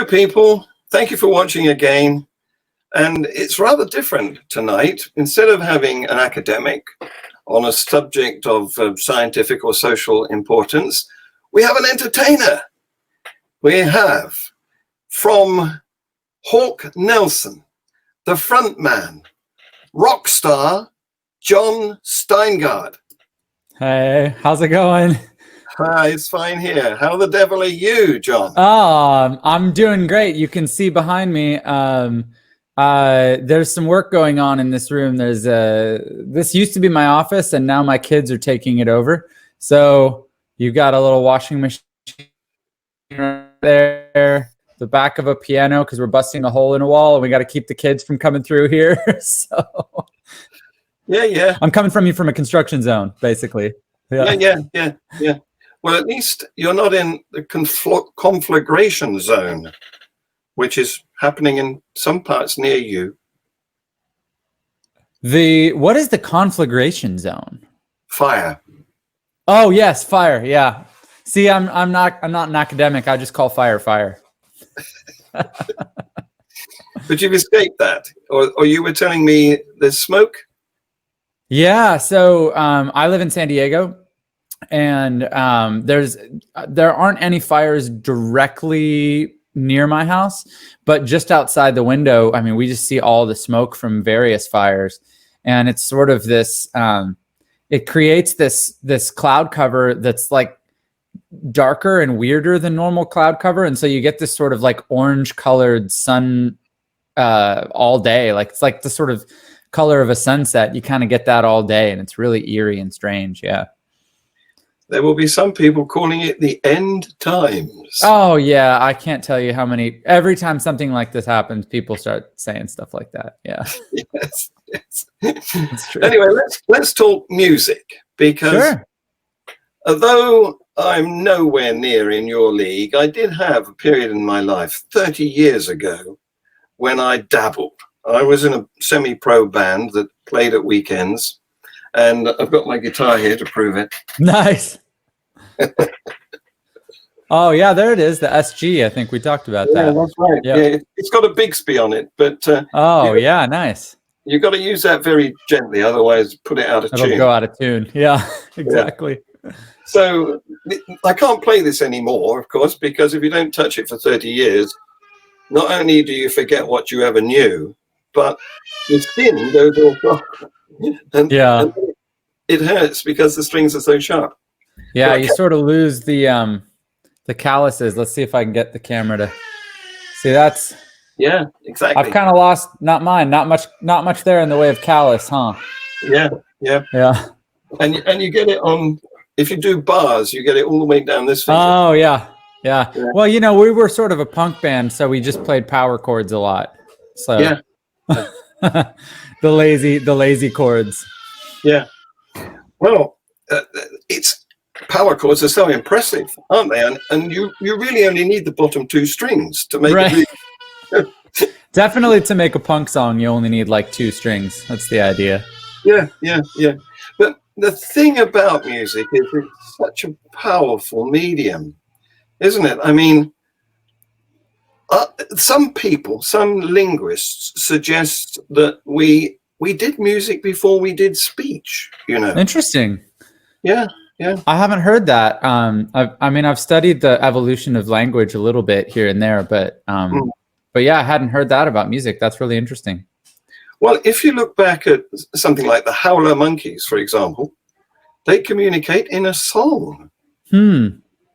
people. Thank you for watching again. And it's rather different tonight. Instead of having an academic on a subject of scientific or social importance, we have an entertainer. We have, from Hawk Nelson, the front man, rock star, Jon Steingard. Hey, how's it going? Hi, it's fine here. How the devil are you, John? I'm doing great. You can see behind me. There's some work going on in this room. This used to be my office, and now my kids are taking it over. So you've got a little washing machine right there, the back of a piano because we're busting a hole in a wall, and we got to keep the kids from coming through here. So yeah. I'm coming from you from a construction zone, basically. Yeah. Well, at least you're not in the conflagration zone, which is happening in some parts near you. What is the conflagration zone? Fire. Oh yes, fire. Yeah. See, I'm not an academic. I just call fire. But you've escaped that, or you were telling me there's smoke. Yeah. So I live in San Diego. And there aren't any fires directly near my house, but just outside the window, I mean, we just see all the smoke from various fires, and it's sort of this. It creates this cloud cover that's like darker and weirder than normal cloud cover, and so you get this sort of like orange colored sun all day. Like it's like the sort of color of a sunset. You kind of get that all day, and it's really eerie and strange. Yeah. There will be some people calling it the end times. Oh yeah, I can't tell you how many. Every time something like this happens, people start saying stuff like that. Yeah. Yes. It's true. Anyway, let's talk music, because although I'm nowhere near in your league, I did have a period in my life 30 years ago when I dabbled. I was in a semi-pro band that played at weekends. And I've got my guitar here to prove it. Nice. Oh, yeah, there it is. The SG. I think we talked about that. Yeah, that's right. Yep. Yeah, it's got a Bixby on it. But nice. You've got to use that very gently. Otherwise, put it out of tune. It'll go out of tune. Yeah, exactly. Yeah. So I can't play this anymore, of course, because if you don't touch it for 30 years, not only do you forget what you ever knew, but your skin goes all soft. And it hurts because the strings are so sharp. Yeah, you sort of lose the calluses. Let's see if I can get the camera to see. That's exactly. I've kind of lost not much there in the way of callus, huh? Yeah. And you get it on, if you do bars, you get it all the way down this finger. Oh yeah. Well, we were sort of a punk band, so we just played power chords a lot. So the lazy chords. Yeah. Well, it's power chords are so impressive, aren't they? And you really only need the bottom two strings to make it. Really... Definitely, to make a punk song, you only need like two strings. That's the idea. Yeah. But the thing about music is it's such a powerful medium, isn't it? I mean, some linguists suggest that we did music before we did speech. Interesting. Yeah. I haven't heard that. I've studied the evolution of language a little bit here and there, but yeah, I hadn't heard that about music. That's really interesting. Well, if you look back at something like the howler monkeys, for example, they communicate in a song,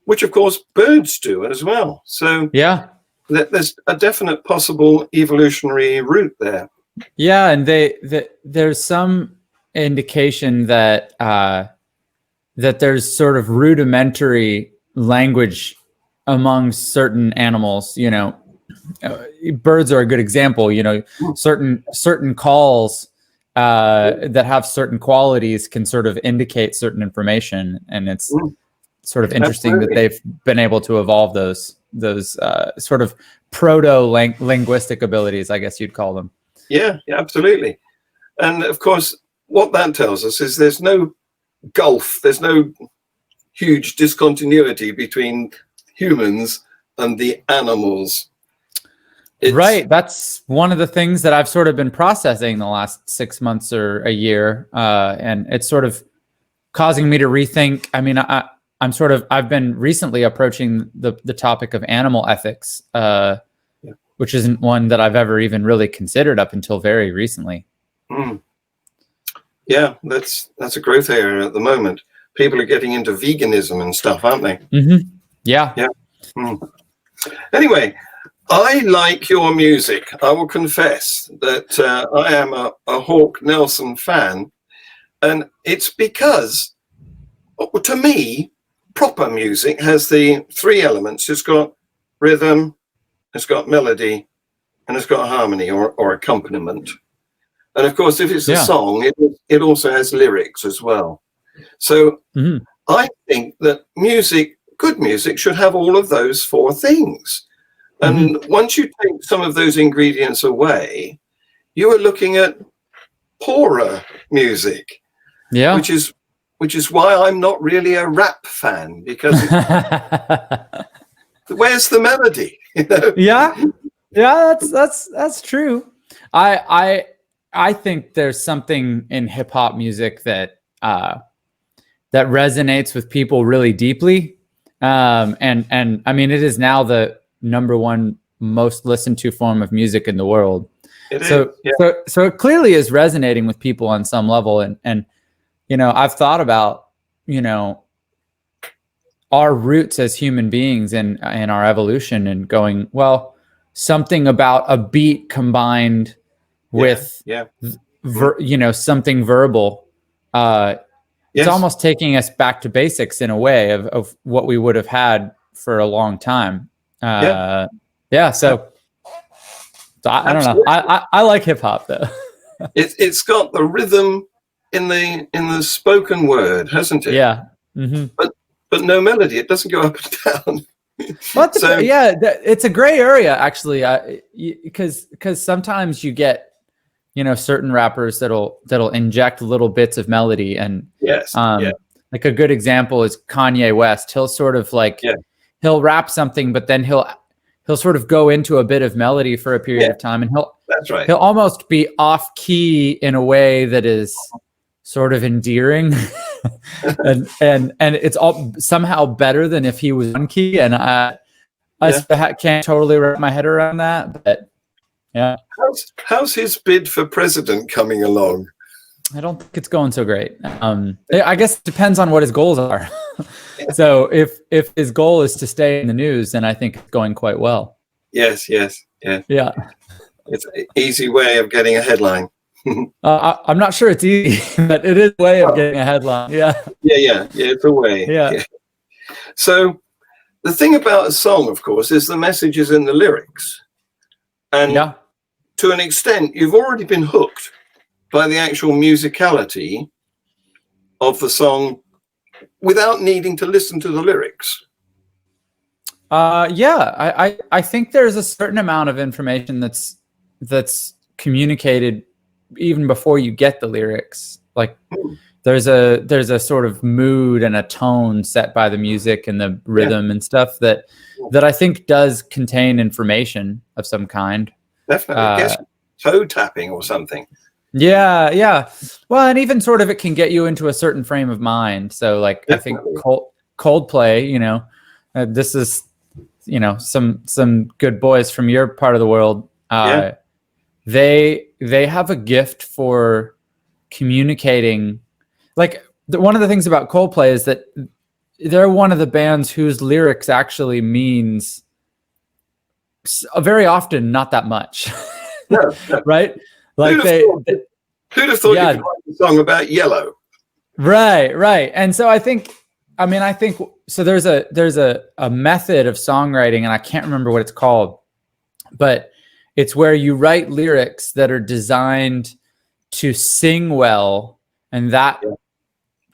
which of course birds do as well. So yeah. There's a definite possible evolutionary route there. Yeah, and there's some indication that there's sort of rudimentary language among certain animals. Birds are a good example. Certain calls that have certain qualities can sort of indicate certain information, and it's sort of interesting that they've been able to evolve those sort of proto-linguistic abilities, I guess you'd call them. Yeah, absolutely. And of course, what that tells us is there's no gulf, there's no huge discontinuity between humans and the animals. Right. That's one of the things that I've sort of been processing the last 6 months or a year. And it's sort of causing me to rethink. I mean, I've been recently approaching the topic of animal ethics, which isn't one that I've ever even really considered up until very recently. Yeah, that's a growth area at the moment. People are getting into veganism and stuff, aren't they? Yeah. Anyway, I like your music. I will confess that I am a Hawk Nelson fan, and it's because, to me, proper music has the three elements. It's got rhythm, it's got melody, and it's got harmony or accompaniment. And of course, if it's a song, it also has lyrics as well. So I think that good music should have all of those four things. And once you take some of those ingredients away, you are looking at poorer music. Yeah. Which is why I'm not really a rap fan, because where's the melody? You know? Yeah, that's true. I think there's something in hip hop music that resonates with people really deeply. And I mean, it is now the #1 most listened to form of music in the world. So it clearly is resonating with people on some level. And you know, I've thought about, you know, our roots as human beings and our evolution, and going, well, something about a beat combined with you know, something verbal. It's almost taking us back to basics in a way of what we would have had for a long time. So I don't know. I like hip hop though. It's got the rhythm in the spoken word, hasn't it? Yeah. But no melody. It doesn't go up and down. It's a gray area actually, because sometimes you get, you know, certain rappers that'll inject little bits of melody, and like a good example is Kanye West. He'll sort of like he'll rap something, but then he'll sort of go into a bit of melody for a period of time, and he'll almost be off key in a way that is sort of endearing. and it's all somehow better than if he was on key, and I can't totally wrap my head around that, but yeah. How's his bid for president coming along? I don't think it's going so great. I guess it depends on what his goals are. So if his goal is to stay in the news, then I think it's going quite well. Yes. Yeah. It's an easy way of getting a headline. I'm not sure it's easy, but it is a way of getting a headline. Yeah. It's a way. Yeah. So the thing about a song, of course, is the message is in the lyrics. And to an extent, you've already been hooked by the actual musicality of the song without needing to listen to the lyrics. I think there's a certain amount of information that's communicated even before you get the lyrics. Like there's a sort of mood and a tone set by the music and the rhythm and stuff that I think does contain information of some kind. Definitely. I guess toe tapping or something. Yeah. Well, and even sort of it can get you into a certain frame of mind. So like, definitely. I think Coldplay, you know, this is, you know, some good boys from your part of the world. They have a gift for communicating. Like one of the things about Coldplay is that they're one of the bands whose lyrics actually means very often not that much. Right? Like who'd have thought you could write a song about yellow? Right. And so I think so there's a method of songwriting, and I can't remember what it's called, but it's where you write lyrics that are designed to sing well, and that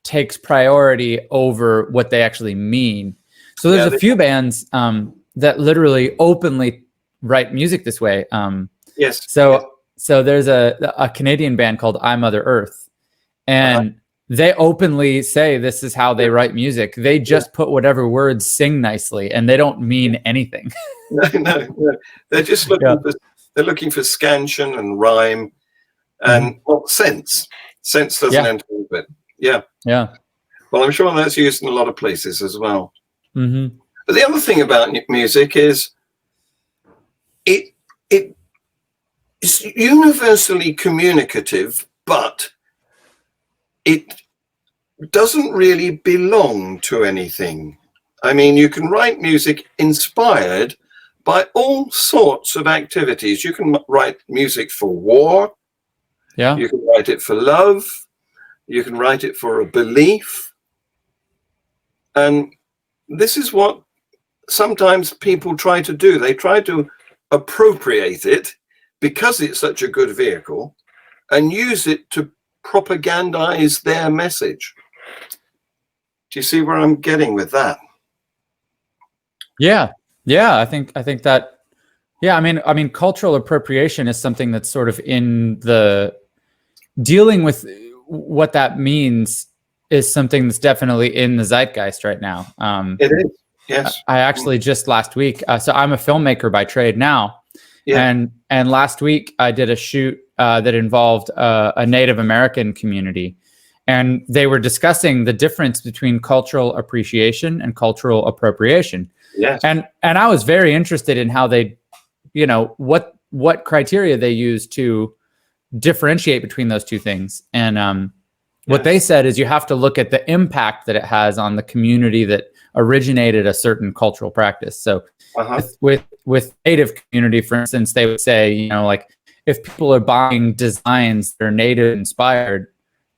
takes priority over what they actually mean. So there's a few bands that literally openly write music this way. So there's a Canadian band called I Mother Earth, and they openly say this is how they write music. They just put whatever words sing nicely, and they don't mean anything. No. They're just looking for scansion and rhyme and sense. Sense doesn't enter into it. Yeah. Well, I'm sure that's used in a lot of places as well. But the other thing about music is it's universally communicative, but it doesn't really belong to anything. I mean, you can write music inspired by all sorts of activities. You can write music for war. Yeah. You can write it for love. You can write it for a belief. And this is what sometimes people try to do. They try to appropriate it because it's such a good vehicle and use it to propagandize their message. Do you see where I'm getting with that? Yeah. I think that, I mean, cultural appropriation is something that's sort of in the dealing with what that means is something that's definitely in the zeitgeist right now. It is. Yes. I actually just last week, so I'm a filmmaker by trade now. Yeah. And last week I did a shoot that involved a Native American community. And they were discussing the difference between cultural appreciation and cultural appropriation. Yes. And I was very interested in how they, what criteria they use to differentiate between those two things. And what they said is you have to look at the impact that it has on the community that originated a certain cultural practice. So with Native community, for instance, they would say, like if people are buying designs that are Native inspired,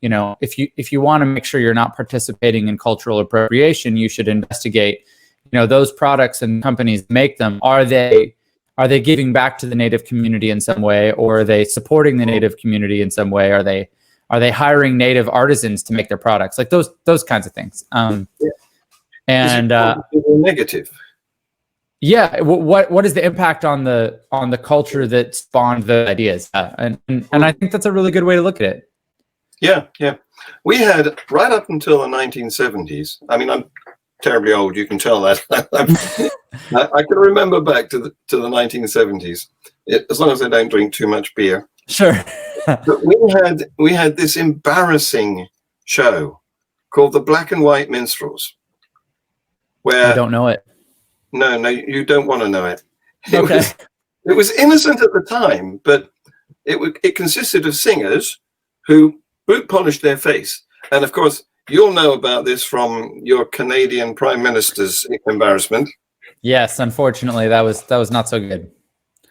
if you want to make sure you're not participating in cultural appropriation, you should investigate, those products and companies make them. Are they giving back to the Native community in some way, or are they supporting the Native community in some way? Are they hiring Native artisans to make their products? Like those kinds of things. And negative. Yeah. What is the impact on the culture that spawned the ideas? And I think that's a really good way to look at it. Yeah. We had right up until the 1970s. I mean, I'm terribly old. You can tell that. I can remember back to the 1970s, as long as I don't drink too much beer. Sure. But we had this embarrassing show called The Black and White Minstrels. Where I don't know it. No, you don't want to know it. Okay. It was innocent at the time, but it consisted of singers who boot polished their face. And of course, you'll know about this from your Canadian Prime Minister's embarrassment. Yes, unfortunately, that was not so good.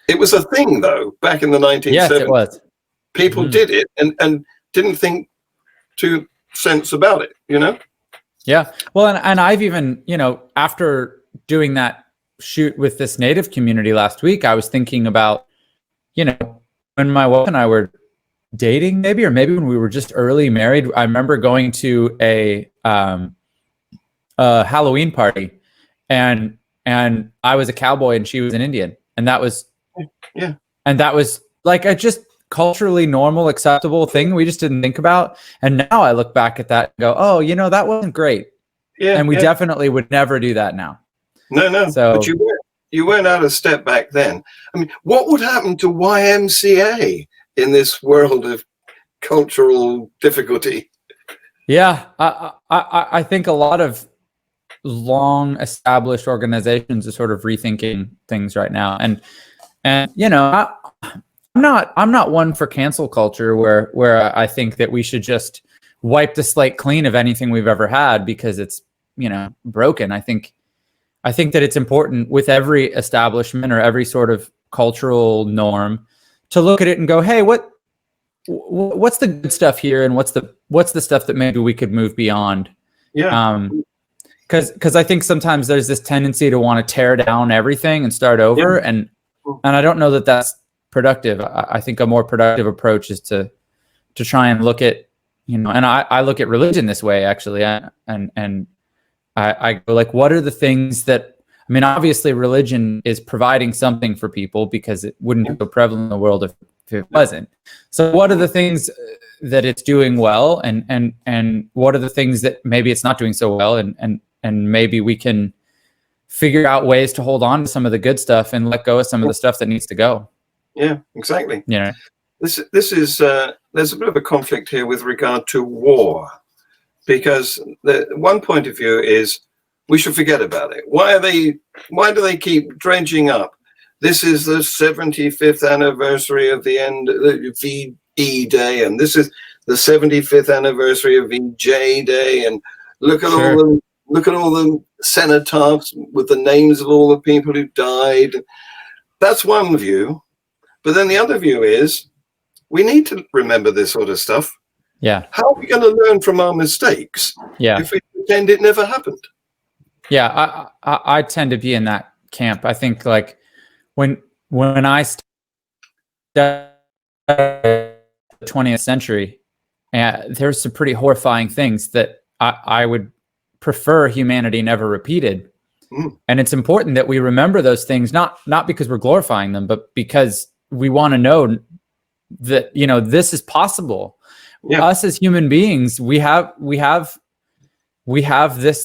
It was a thing, though, back in the 1970s. Yes, it was. People did it and didn't think too sense about it, Yeah. Well, and I've even, after doing that shoot with this Native community last week, I was thinking about, when my wife and I were dating, maybe when we were just early married. I remember going to a Halloween party, and I was a cowboy and she was an Indian, and that was like a just culturally normal, acceptable thing we just didn't think about. And now I look back at that and go, oh, that wasn't great. Yeah. And we definitely would never do that now. No. So, but you weren't out of step back then. I mean, what would happen to YMCA in this world of cultural difficulty? Yeah, I think a lot of long established organizations are sort of rethinking things right now. And I'm not one for cancel culture where I think that we should just wipe the slate clean of anything we've ever had because it's, broken. I think that it's important with every establishment or every sort of cultural norm to look at it and go, hey, what's the good stuff here, and what's the stuff that maybe we could move beyond? Yeah. Because I think sometimes there's this tendency to want to tear down everything and start over, and I don't know that that's productive. I think a more productive approach is to try and look at, and I look at religion this way actually, and I go like, what are the things that, obviously religion is providing something for people because it wouldn't be so prevalent in the world if it wasn't. So what are the things that it's doing well, and what are the things that maybe it's not doing so well, and maybe we can figure out ways to hold on to some of the good stuff and let go of some of the stuff that needs to go. Yeah, exactly. Yeah. This is there's a bit of a conflict here with regard to war, because the one point of view is we should forget about it. Why do they keep dredging up? This is the 75th anniversary of the end of VE Day, and this is the 75th anniversary of VJ Day, and look at all the cenotaphs with the names of all the people who died. That's one view. But then the other view is we need to remember this sort of stuff. Yeah. How are we going to learn from our mistakes if we pretend it never happened? Yeah, I tend to be in that camp. I think like when I studied the 20th century, there's some pretty horrifying things that I would prefer humanity never repeated. And it's important that we remember those things, not because we're glorifying them, but because we want to know that, you know, this is possible. Yeah. Us as human beings, we have this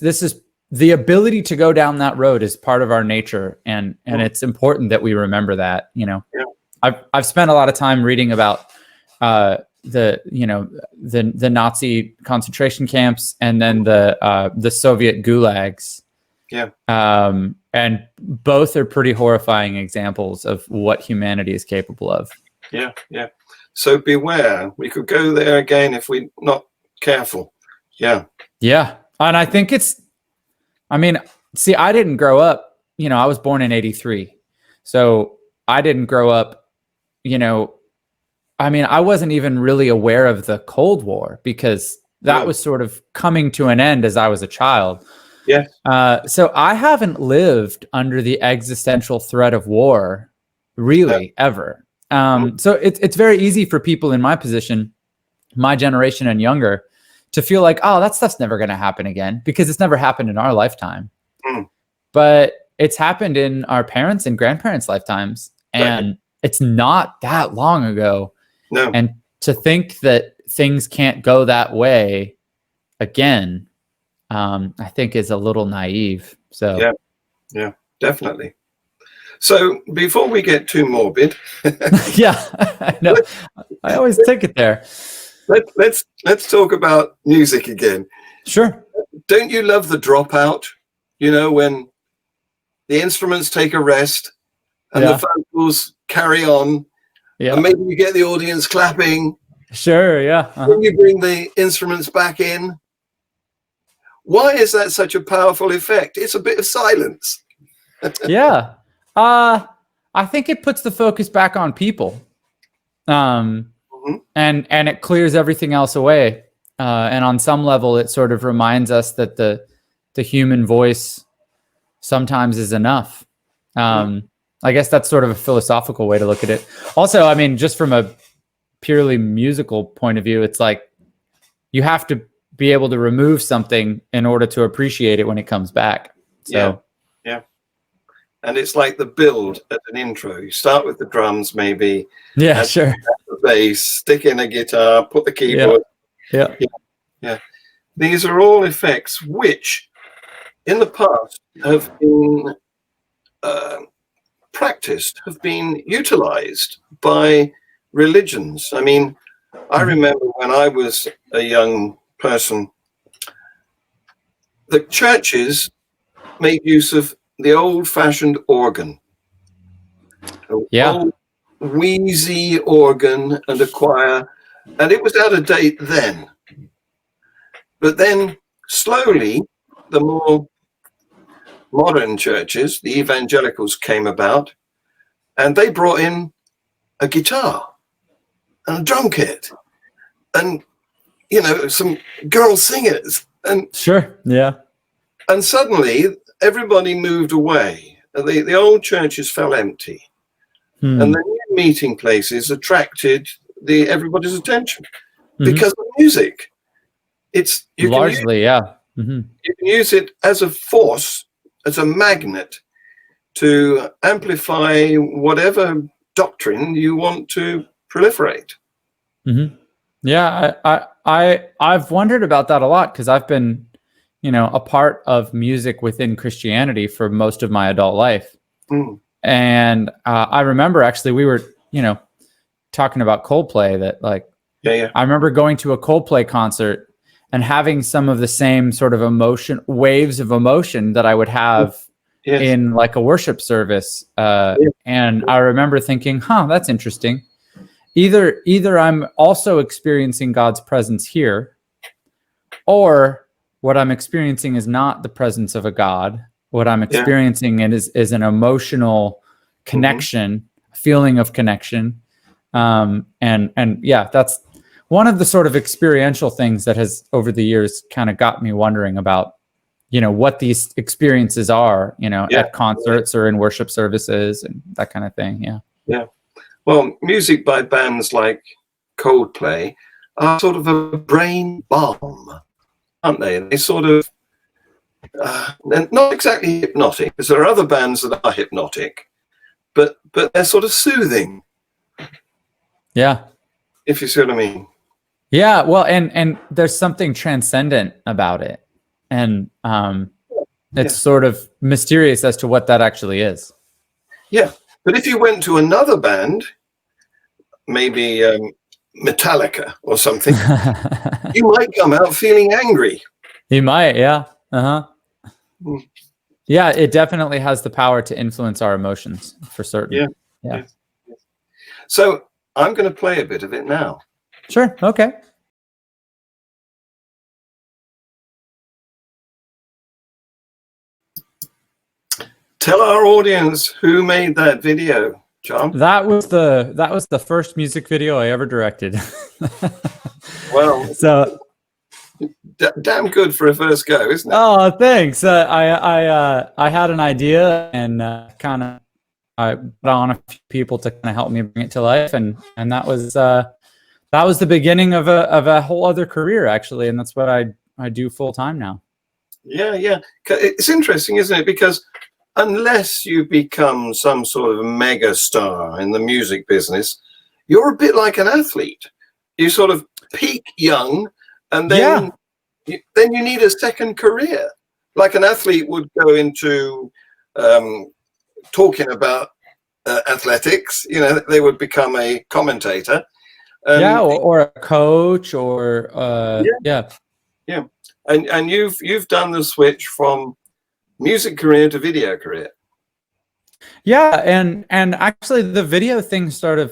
is the ability to go down that road is part of our nature. And it's important that we remember that, you know. Yeah. I've spent a lot of time reading about the Nazi concentration camps, and then the Soviet gulags. Yeah. And both are pretty horrifying examples of what humanity is capable of. Yeah, yeah. So beware. We could go there again if we're not careful. Yeah. Yeah. And I think I didn't grow up, you know, I was born in 83. So I didn't grow up, you know, I wasn't even really aware of the Cold War, because that was sort of coming to an end as I was a child. Yeah. So I haven't lived under the existential threat of war, really, ever. So it's very easy for people in my position, my generation and younger, to feel like, oh, that stuff's never going to happen again, because it's never happened in our lifetime. But it's happened in our parents' and grandparents' lifetimes, and it's not that long ago. No. And to think that things can't go that way again, I think is a little naive. So yeah, definitely. So before we get too morbid, yeah, I know. I always take it there. Let's talk about music again. Sure. Don't you love the dropout? You know, when the instruments take a rest and the vocals carry on, and maybe you get the audience clapping. Sure. Yeah. Then you bring the instruments back in. Why is that such a powerful effect? It's a bit of silence. Yeah. I think it puts the focus back on people. And it clears everything else away. And on some level, it sort of reminds us that the human voice sometimes is enough. I guess that's sort of a philosophical way to look at it. Also, just from a purely musical point of view, it's like you have to be able to remove something in order to appreciate it when it comes back. So yeah. And it's like the build at an intro. You start with the drums, maybe. Yeah, sure. The bass, stick in a guitar, put the keyboard. Yeah. These are all effects which, in the past, have been practiced, have been utilized by religions. I remember when I was a young person, the churches made use of the old-fashioned organ. Old, wheezy organ and a choir, and it was out of date then. But then slowly, the more modern churches, the evangelicals, came about, and they brought in a guitar and a drum kit and, you know, some girl singers. And sure, yeah. And suddenly everybody moved away. The old churches fell empty. And the new meeting places attracted everybody's attention because of music. You largely, you can use it as a force, as a magnet, to amplify whatever doctrine you want to proliferate. Mm-hmm. Yeah, I've wondered about that a lot because I've been, a part of music within Christianity for most of my adult life. Mm. And I remember actually we were, talking about Coldplay that like, Yeah. I remember going to a Coldplay concert and having some of the same sort of waves of emotion that I would have in like a worship service. And I remember thinking, that's interesting. Either I'm also experiencing God's presence here, or what I'm experiencing is not the presence of a God. What I'm experiencing is an emotional connection, feeling of connection. And yeah, that's one of the sort of experiential things that has over the years kind of got me wondering about, what these experiences are, at concerts or in worship services and that kind of thing. Yeah. Yeah. Well, music by bands like Coldplay are sort of a brain balm, aren't they? They sort of, they're not exactly hypnotic, because there are other bands that are hypnotic, but they're sort of soothing. Yeah. If you see what I mean. Yeah. Well, and there's something transcendent about it. And it's sort of mysterious as to what that actually is. Yeah. But if you went to another band, maybe Metallica or something, you might come out feeling angry. You might, yeah. Yeah, it definitely has the power to influence our emotions for certain. Yeah. So I'm going to play a bit of it now. Sure. Okay. Tell our audience who made that video, Jon. That was the first music video I ever directed. Well, so damn good for a first go, isn't it? Oh, thanks. I had an idea and I brought on a few people to kind of help me bring it to life, and that was the beginning of a whole other career actually, and that's what I do full time now. Yeah. It's interesting, isn't it? Because unless you become some sort of mega star in the music business, you're a bit like an athlete. You sort of peak young, and then you need a second career. Like an athlete would go into talking about athletics. They would become a commentator. Or a coach, or And you've done the switch from music career to video career. Yeah, and actually the video thing started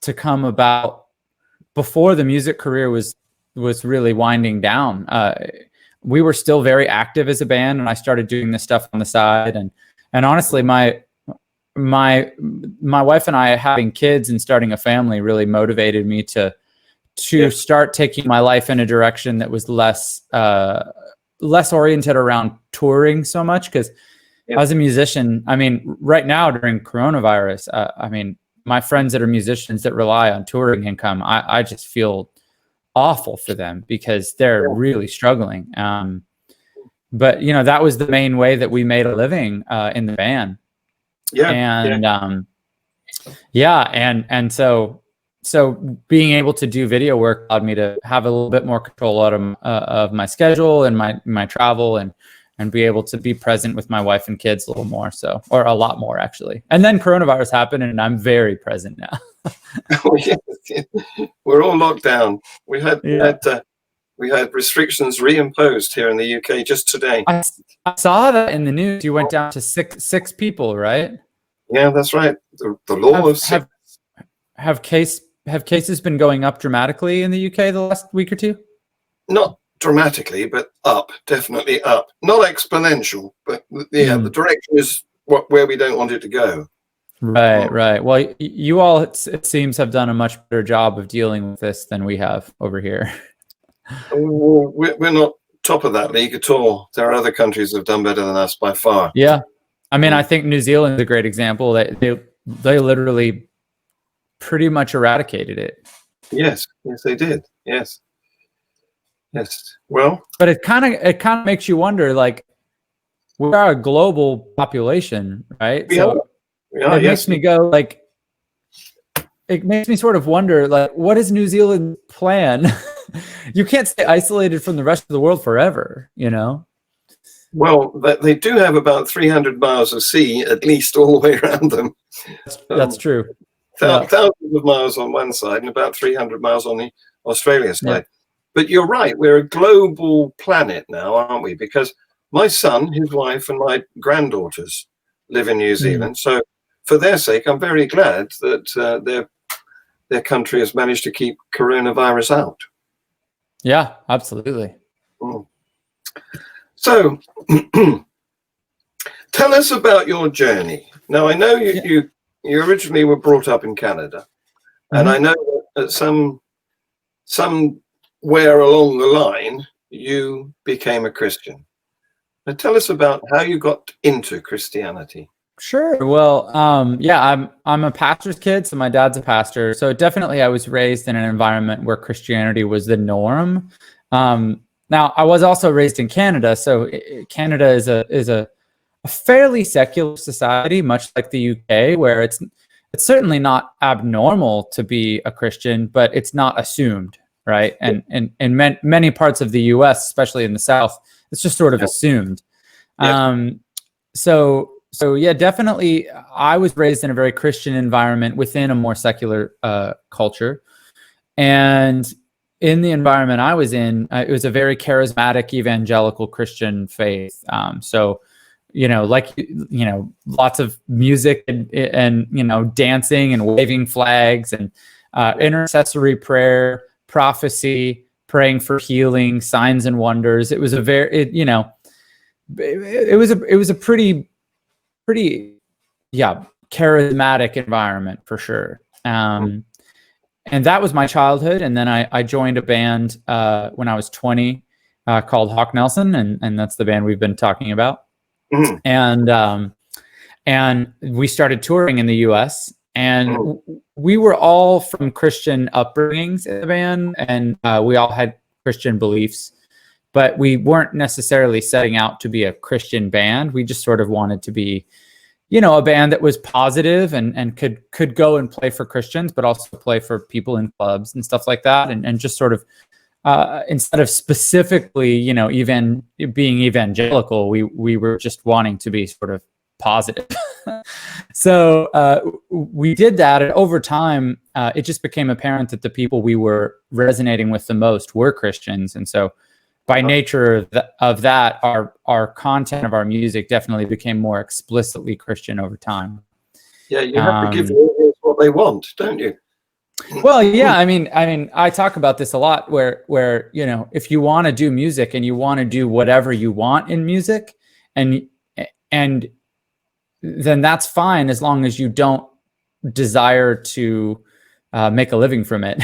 to come about before the music career was really winding down. We were still very active as a band, and I started doing this stuff on the side. And honestly, my wife and I having kids and starting a family really motivated me to start taking my life in a direction that was less oriented around touring so much. Because as a musician, I mean, right now during coronavirus, I mean, my friends that are musicians that rely on touring income, I just feel awful for them because they're really struggling. But that was the main way that we made a living in the band. So being able to do video work allowed me to have a little bit more control out of my schedule and my travel, and be able to be present with my wife and kids a little more, or a lot more actually. And then coronavirus happened, and I'm very present now. We're all locked down. We had restrictions reimposed here in the UK just today. I saw that in the news. You went down to six people, right? Yeah, that's right. The law of six. Have cases been going up dramatically in the UK the last week or two? Not dramatically, but up, definitely up. Not exponential, but the direction is where we don't want it to go. Right. Well, you all, it seems, have done a much better job of dealing with this than we have over here. We're not top of that league at all. There are other countries that have done better than us by far. Yeah. I mean, I think New Zealand is a great example. They literally pretty much eradicated it. Yes, they did. Yes. Well, but it kind of makes you wonder, like, we are a global population, right? It makes me go, like, it makes me sort of wonder, like, what is New Zealand's plan? You can't stay isolated from the rest of the world forever, you know? Well, they do have about 300 miles of sea, at least, all the way around them. That's true. Yeah. Thousands of miles on one side and about 300 miles on the Australia side. Yeah. But you're right, we're a global planet now, aren't we? Because my son, his wife, and my granddaughters live in New Zealand. So for their sake, I'm very glad that their country has managed to keep coronavirus out. Yeah, absolutely. So tell us about your journey. Now, I know you originally were brought up in Canada, and I know that somewhere along the line, you became a Christian. Now, tell us about how you got into Christianity. Sure. Well, yeah, I'm a pastor's kid, so my dad's a pastor. So definitely, I was raised in an environment where Christianity was the norm. Now, I was also raised in Canada, so Canada is a fairly secular society, much like the UK, where it's certainly not abnormal to be a Christian, but it's not assumed, right? And in many parts of the US, especially in the South, it's just sort of assumed. So yeah, definitely, I was raised in a very Christian environment within a more secular culture, and in the environment I was in, it was a very charismatic evangelical Christian faith. So, lots of music and dancing and waving flags and intercessory prayer, prophecy, praying for healing, signs and wonders. It was a very, it was a pretty charismatic environment for sure. And that was my childhood. And then I joined a band when I was 20 called Hawk Nelson, and that's the band we've been talking about. And we started touring in the US, and we were all from Christian upbringings in the band, and we all had Christian beliefs, but we weren't necessarily setting out to be a Christian band. We just sort of wanted to be, a band that was positive and could go and play for Christians, but also play for people in clubs and stuff like that. And just sort of, instead of specifically, being evangelical, we were just wanting to be sort of positive. So we did that. And over time, it just became apparent that the people we were resonating with the most were Christians. And so by nature of that, our content of our music definitely became more explicitly Christian over time. Yeah, you have to give the audience what they want, don't you? Well, yeah, I mean, I talk about this a lot where if you want to do music and you want to do whatever you want in music, and then that's fine as long as you don't desire to make a living from it.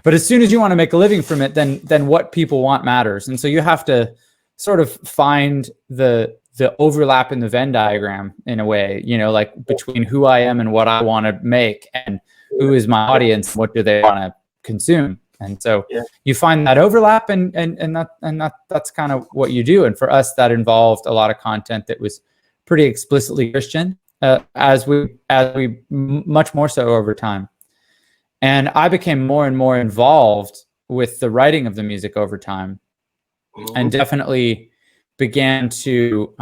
But as soon as you want to make a living from it, then what people want matters. And so you have to sort of find the overlap in the Venn diagram in a way, like between who I am and what I want to make, and who is my audience and what do they want to consume. And so you find that overlap, and that's kind of what you do. And for us, that involved a lot of content that was pretty explicitly Christian, as we much more so over time. And I became more and more involved with the writing of the music over time, and definitely began to,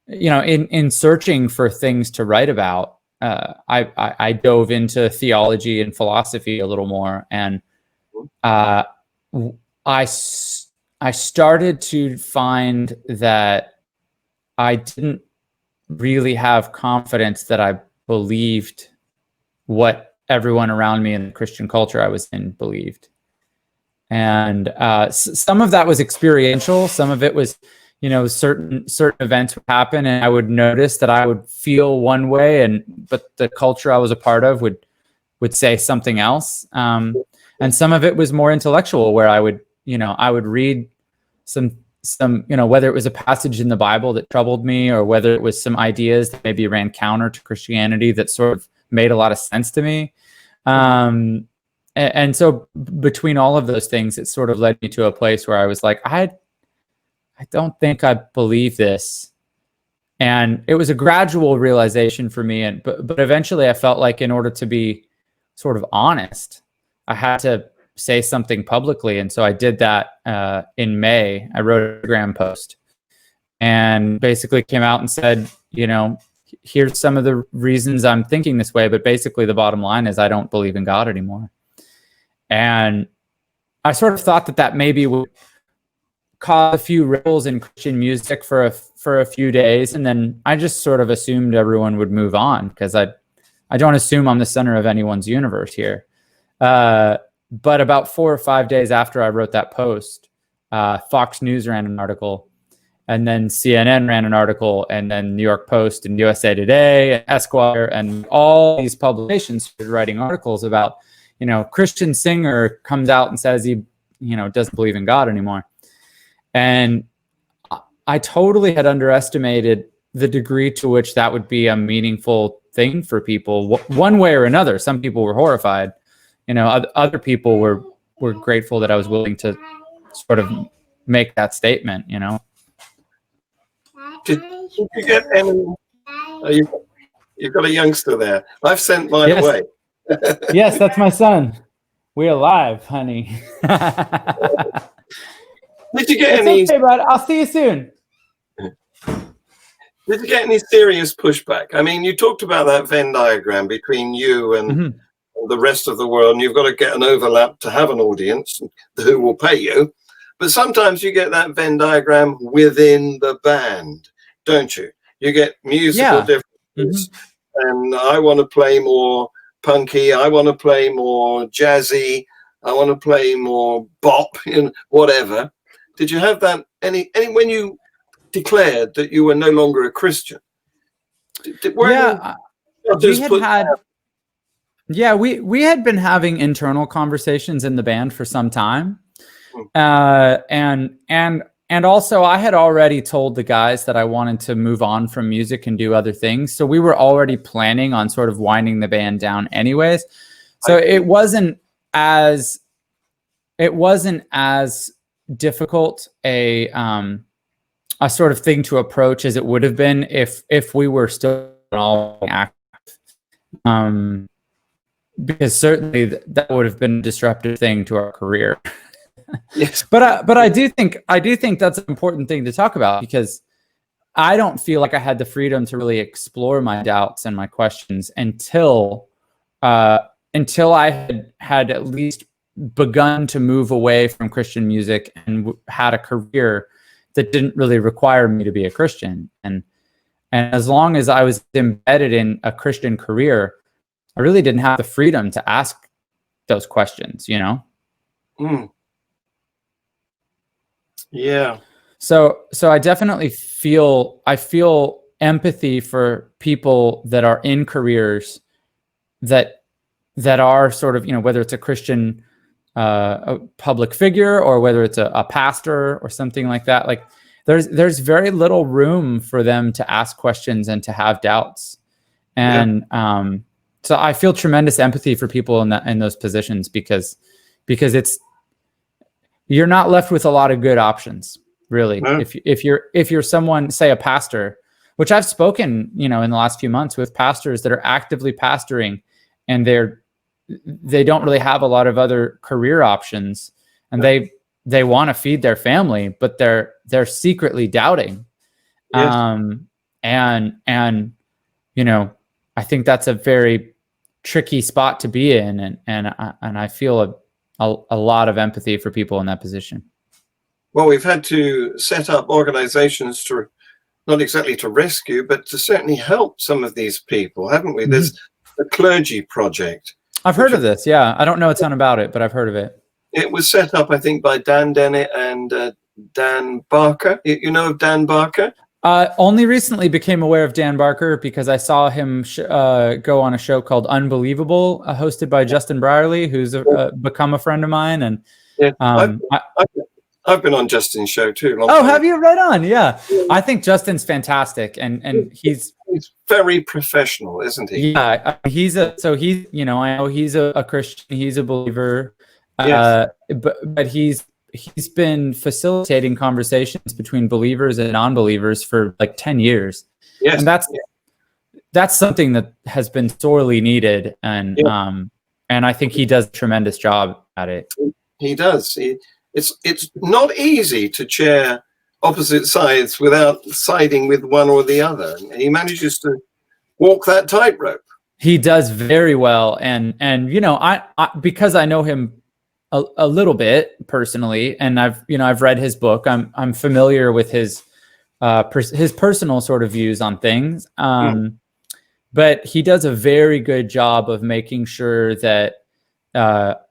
in searching for things to write about, I dove into theology and philosophy a little more, and I started to find that I didn't really have confidence that I believed what everyone around me in the Christian culture I was in believed. And some of that was experiential. Some of it was, certain events would happen and I would notice that I would feel one way, but the culture I was a part of would say something else. And some of it was more intellectual, where I would read some, whether it was a passage in the Bible that troubled me, or whether it was some ideas that maybe ran counter to Christianity that sort of made a lot of sense to me. And so between all of those things, it sort of led me to a place where I was like, I don't think I believe this. And it was a gradual realization for me. But eventually I felt like in order to be sort of honest, I had to say something publicly. And so I did that in May. I wrote a Instagram post and basically came out and said, here's some of the reasons I'm thinking this way. But basically the bottom line is I don't believe in God anymore. And I sort of thought that maybe would cause a few ripples in Christian music for a few days. And then I just sort of assumed everyone would move on, because I don't assume I'm the center of anyone's universe here. But about 4 or 5 days after I wrote that post, Fox News ran an article, and then CNN ran an article, and then New York Post and USA Today and Esquire and all these publications started writing articles about, Christian singer comes out and says he, doesn't believe in God anymore. And I totally had underestimated the degree to which that would be a meaningful thing for people, one way or another. Some people were horrified. Other people were grateful that I was willing to sort of make that statement. Did you get any? You've got a youngster there. I've sent mine away. Yes, that's my son. We're alive, honey. Did you get any? Okay, bud. I'll see you soon. Did you get any serious pushback? I mean, you talked about that Venn diagram between you and the rest of the world, and you've got to get an overlap to have an audience who will pay you. But sometimes you get that Venn diagram within the band, don't you? You get musical differences, and I want to play more punky, I want to play more jazzy, I want to play more bop, whatever. Did you have that any when you declared that you were no longer a Christian? We had been having internal conversations in the band for some time, and also I had already told the guys that I wanted to move on from music and do other things. So we were already planning on sort of winding the band down, anyways. So it wasn't as difficult a sort of thing to approach as it would have been if we were still all active. Because certainly that would have been a disruptive thing to our career. Yes. But I do think that's an important thing to talk about, because I don't feel like I had the freedom to really explore my doubts and my questions until I had at least begun to move away from Christian music and had a career that didn't really require me to be a Christian. And as long as I was embedded in a Christian career, I really didn't have the freedom to ask those questions, Yeah. So I definitely feel empathy for people that are in careers that are sort of, whether it's a Christian a public figure or whether it's a pastor or something like that. Like there's very little room for them to ask questions and to have doubts. And so I feel tremendous empathy for people in those positions, because you're not left with a lot of good options, really. No. If you're someone, say a pastor, which I've spoken, in the last few months with pastors that are actively pastoring, and they don't really have a lot of other career options, and they want to feed their family, but they're secretly doubting. Yes. And I think that's a very tricky spot to be in, and I feel a lot of empathy for people in that position. Well, we've had to set up organizations to not exactly to rescue, but to certainly help some of these people, haven't we? Mm-hmm. There's the Clergy Project. I've heard of this. Yeah. I don't know a ton about it, but I've heard of it. It was set up, I think, by Dan Dennett and Dan Barker. You know of Dan Barker? Only recently became aware of Dan Barker because I saw him go on a show called Unbelievable, hosted by Justin Brierley, who's become a friend of mine. And I've been on Justin's show too. Have you? Right on. Yeah. I think Justin's fantastic, and he's very professional, isn't he? Yeah. I know he's a Christian. He's a believer. Yes. But he's he's been facilitating conversations between believers and non-believers for like 10 years. Yes. And that's something that has been sorely needed. And I think he does a tremendous job at it. He does. It's not easy to chair opposite sides without siding with one or the other. And he manages to walk that tightrope. He does very well. And I because I know him a little bit personally, and I've read his book. I'm familiar with his personal sort of views on things. But he does a very good job of making sure that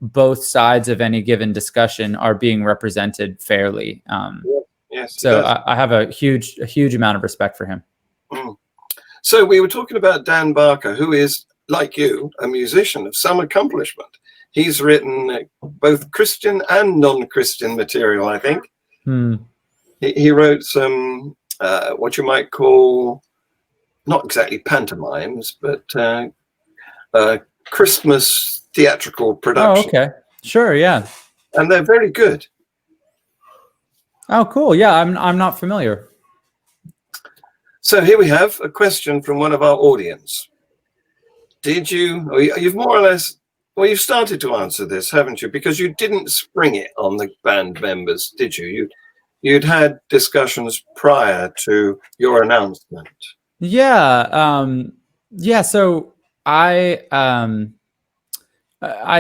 both sides of any given discussion are being represented fairly. Yes. So I have a huge amount of respect for him. So we were talking about Dan Barker, who is, like you, a musician of some accomplishment. He's written both Christian and non-Christian material, I think. He wrote some, what you might call, not exactly pantomimes, but Christmas theatrical production. Oh, okay. Sure, yeah. And they're very good. Oh, cool. Yeah, I'm not familiar. So here we have a question from one of our audience. You've more or less, well, you've started to answer this, haven't you? Because you didn't spring it on the band members, did you? You'd had discussions prior to your announcement. Yeah. So I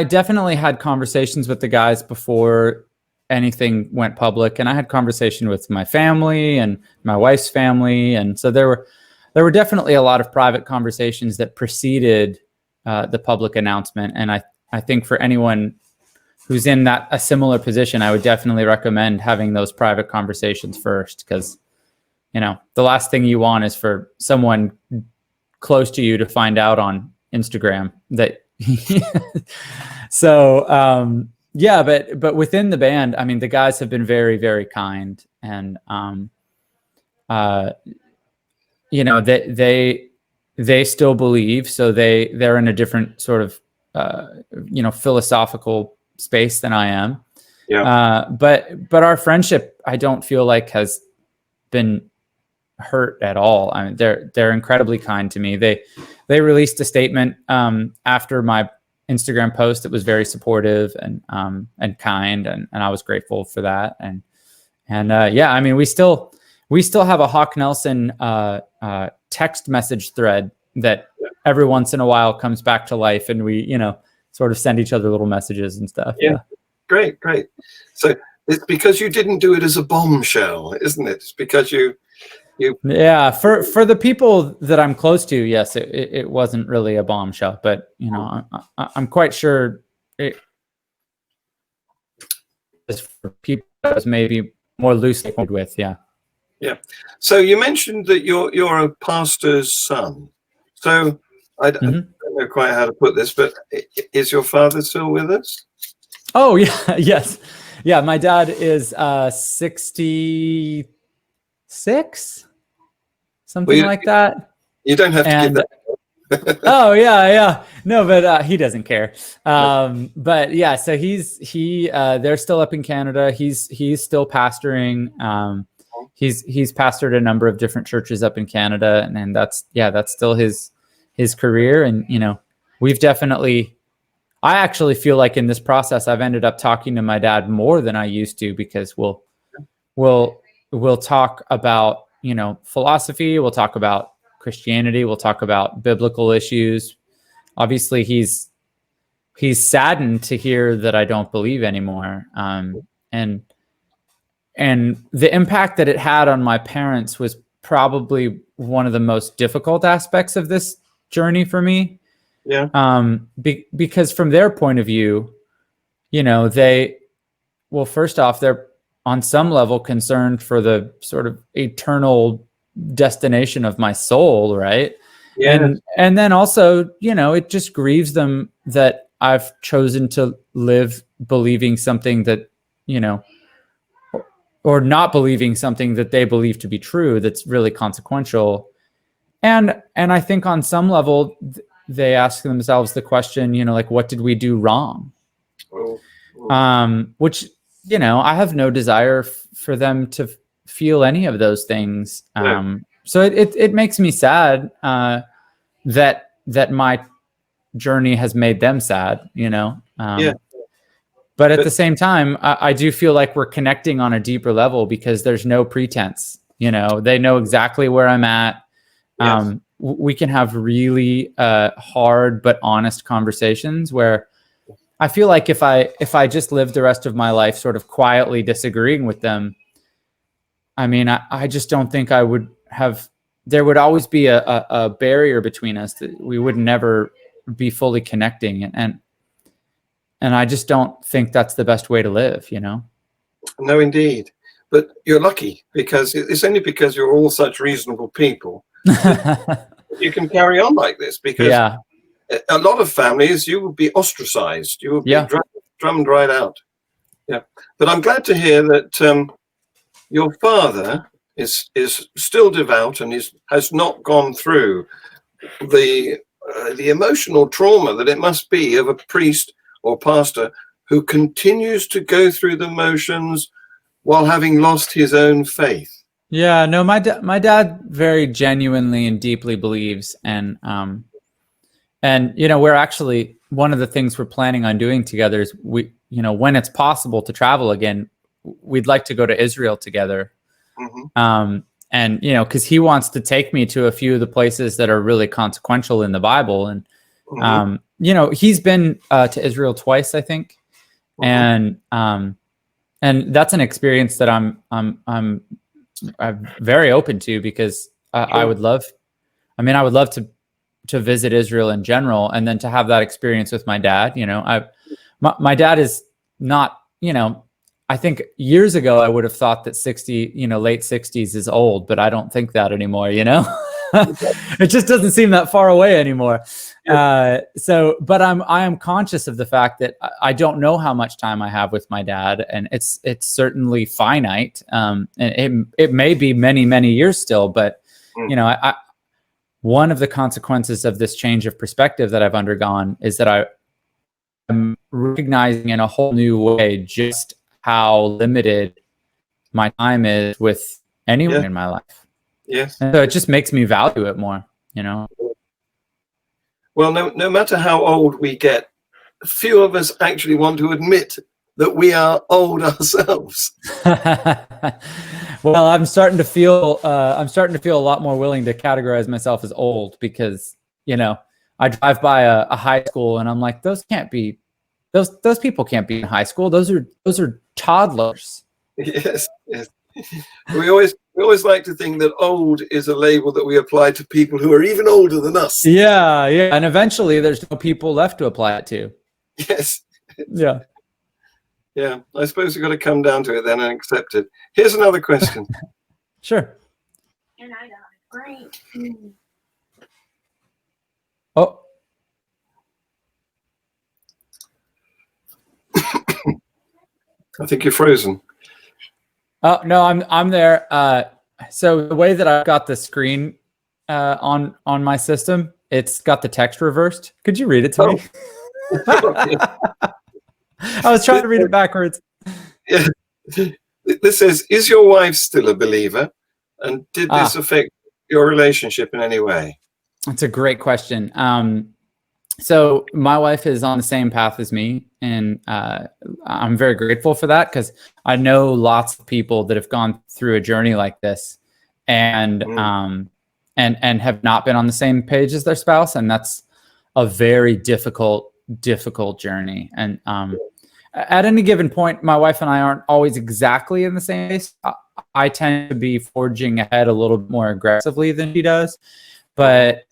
definitely had conversations with the guys before anything went public, and I had conversation with my family and my wife's family, and so there were definitely a lot of private conversations that preceded the public announcement. And I think for anyone who's in a similar position, I would definitely recommend having those private conversations first, because the last thing you want is for someone close to you to find out on Instagram that. So but within the band, I mean, the guys have been very, very kind, and they still believe, so they're in a different sort of philosophical space than I am. Yeah. But our friendship, I don't feel like has been hurt at all. I mean, they're incredibly kind to me. They released a statement after my Instagram post that was very supportive and kind, and I was grateful for that. And I mean, we still have a Hawk Nelson text message thread that every once in a while comes back to life, and we sort of send each other little messages and stuff. Yeah. Great. So it's because you didn't do it as a bombshell, isn't it? It's because you yeah, for the people that I'm close to, yes, it wasn't really a bombshell, but I'm quite sure it is for people that was maybe more loosely with. Yeah. So you mentioned that you're a pastor's son. So I don't know quite how to put this, but is your father still with us? Oh yeah, yes, yeah. My dad is 66. Something like that. You don't have to give that. Oh yeah. No, but he doesn't care. But yeah, so they're still up in Canada. He's still pastoring. He's pastored a number of different churches up in Canada, and that's still his career. And we've definitely. I actually feel like in this process, I've ended up talking to my dad more than I used to, because we'll talk about philosophy. We'll talk about Christianity. We'll talk about biblical issues. Obviously, he's saddened to hear that I don't believe anymore. And the impact that it had on my parents was probably one of the most difficult aspects of this journey for me. Yeah. Because from their point of view, first off, they're on some level concerned for the sort of eternal destination of my soul, right? Yeah. And then also, it just grieves them that I've chosen to live believing something that, or not believing something that they believe to be true that's really consequential. And I think on some level, they ask themselves the question, what did we do wrong? Which you know, I have no desire for them to feel any of those things. So it makes me sad that my journey has made them sad, you know. But at the same time, I do feel like we're connecting on a deeper level because there's no pretense. You know, they know exactly where I'm at. We can have really hard but honest conversations where I feel like if I just lived the rest of my life sort of quietly disagreeing with them, I mean, I just don't think I would have. There would always be a barrier between us that we would never be fully connecting, and I just don't think that's the best way to live, you know? No, indeed. But you're lucky because it's only because you're all such reasonable people you can carry on like this, because a lot of families, you would be ostracized. You would be drummed right out. Yeah. But I'm glad to hear that your father is still devout and has not gone through the emotional trauma that it must be of a priest or pastor who continues to go through the motions while having lost his own faith. Yeah, no, my dad very genuinely and deeply believes, and you know, we're actually, one of the things we're planning on doing together is we, you know, when it's possible to travel again, we'd like to go to Israel together. And you know, because he wants to take me to a few of the places that are really consequential in the Bible, and you know, he's been to Israel twice, I think, and that's an experience that I'm very open to, because I would love to visit Israel in general, and then to have that experience with my dad. You know, my dad is not, you know, I think years ago I would have thought that late 60s is old, but I don't think that anymore, you know. It just doesn't seem that far away anymore. But I am conscious of the fact that I don't know how much time I have with my dad, and it's certainly finite. And it may be many, many years still, but you know, one of the consequences of this change of perspective that I've undergone is that I'm recognizing in a whole new way just how limited my time is with anyone in my life. Yes. And so it just makes me value it more, you know? Well, no matter how old we get, few of us actually want to admit that we are old ourselves. Well, I'm starting to feel a lot more willing to categorize myself as old, because, you know, I drive by a high school and I'm like, those people can't be in high school. Those are toddlers. Yes. We always like to think that old is a label that we apply to people who are even older than us. Yeah. And eventually there's no people left to apply it to. Yes. Yeah. Yeah. I suppose we've got to come down to it then and accept it. Here's another question. Sure. And I got great. Oh. I think you're frozen. Oh no, I'm there. So the way that I've got the screen on my system, it's got the text reversed. Could you read it to me? I was trying to read it backwards. Yeah. This says, is your wife still a believer? And did this affect your relationship in any way? That's a great question. So my wife is on the same path as me, and I'm very grateful for that, because I know lots of people that have gone through a journey like this and have not been on the same page as their spouse, and that's a very difficult journey. And at any given point, my wife and I aren't always exactly in the same place. I tend to be forging ahead a little bit more aggressively than she does, but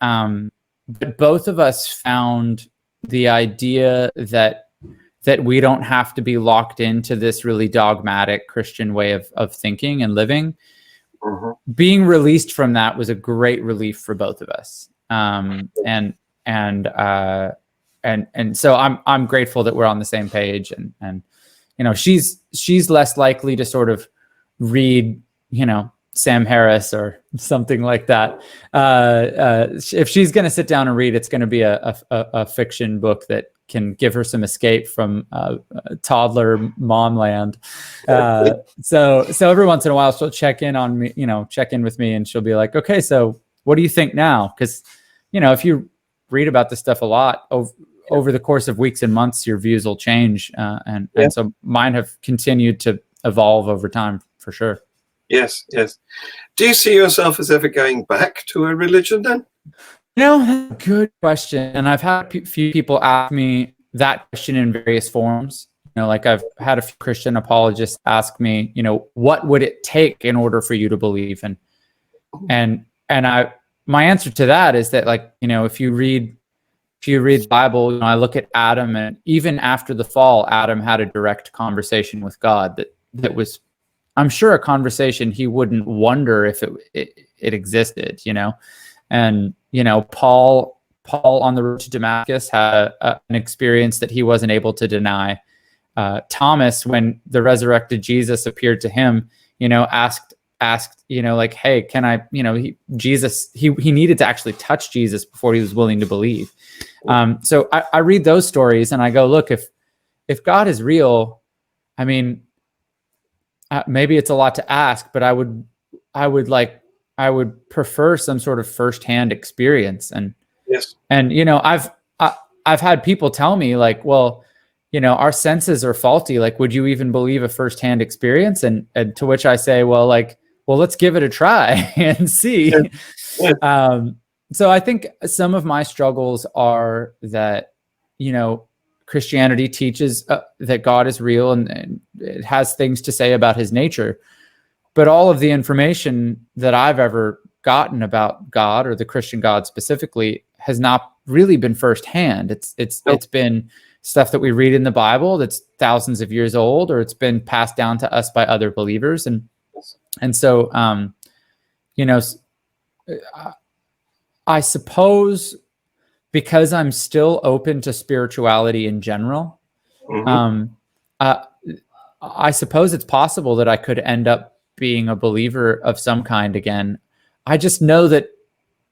both of us found the idea that we don't have to be locked into this really dogmatic Christian way of thinking and living. Being released from that was a great relief for both of us. And so I'm grateful that we're on the same page, and you know, she's less likely to sort of read, you know, Sam Harris or something like that. If she's going to sit down and read, it's going to be a fiction book that can give her some escape from toddler mom land. So every once in a while she'll check in on me, check in with me, and she'll be like, okay, so what do you think now? Because, if you read about this stuff a lot over the course of weeks and months, your views will change. And so mine have continued to evolve over time, for sure. Yes. Do you see yourself as ever going back to a religion then? Good question. And I've had a few people ask me that question in various forms. Like I've had a few Christian apologists ask me, what would it take in order for you to believe? And my answer to that is that, like, if you read the Bible, I look at Adam, and even after the fall, Adam had a direct conversation with God that was, I'm sure, a conversation he wouldn't wonder if it existed, and Paul on the road to Damascus had an experience that he wasn't able to deny. Thomas, when the resurrected Jesus appeared to him, asked, like, hey, can I, he needed to actually touch Jesus before he was willing to believe. So I read those stories and I go, look, if God is real, I mean, maybe it's a lot to ask, but I would prefer some sort of firsthand experience. And yes, and I've had people tell me, like, well, our senses are faulty. Like, would you even believe a firsthand experience? And to which I say, well, let's give it a try and see. Yeah. So I think some of my struggles are that, Christianity teaches that God is real and it has things to say about his nature. But all of the information that I've ever gotten about God, or the Christian God specifically, has not really been firsthand. It's been stuff that we read in the Bible that's thousands of years old, or it's been passed down to us by other believers. And so, I suppose, because I'm still open to spirituality in general, I suppose it's possible that I could end up being a believer of some kind again. I just know that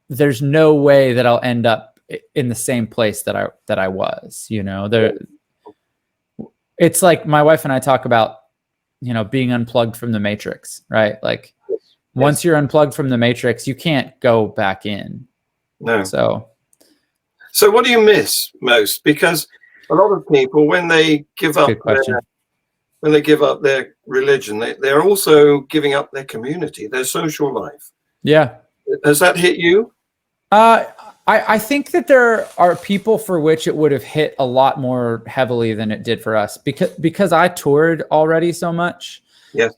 there's no way that I'll end up in the same place that I was. It's like my wife and I talk about, being unplugged from the matrix, right? Like, once you're unplugged from the matrix, you can't go back in. No. So what do you miss most? Because a lot of people, when they give up their religion, they're also giving up their community, their social life. Yeah. Has that hit you? I think that there are people for which it would have hit a lot more heavily than it did for us, because I toured already so much. Yes.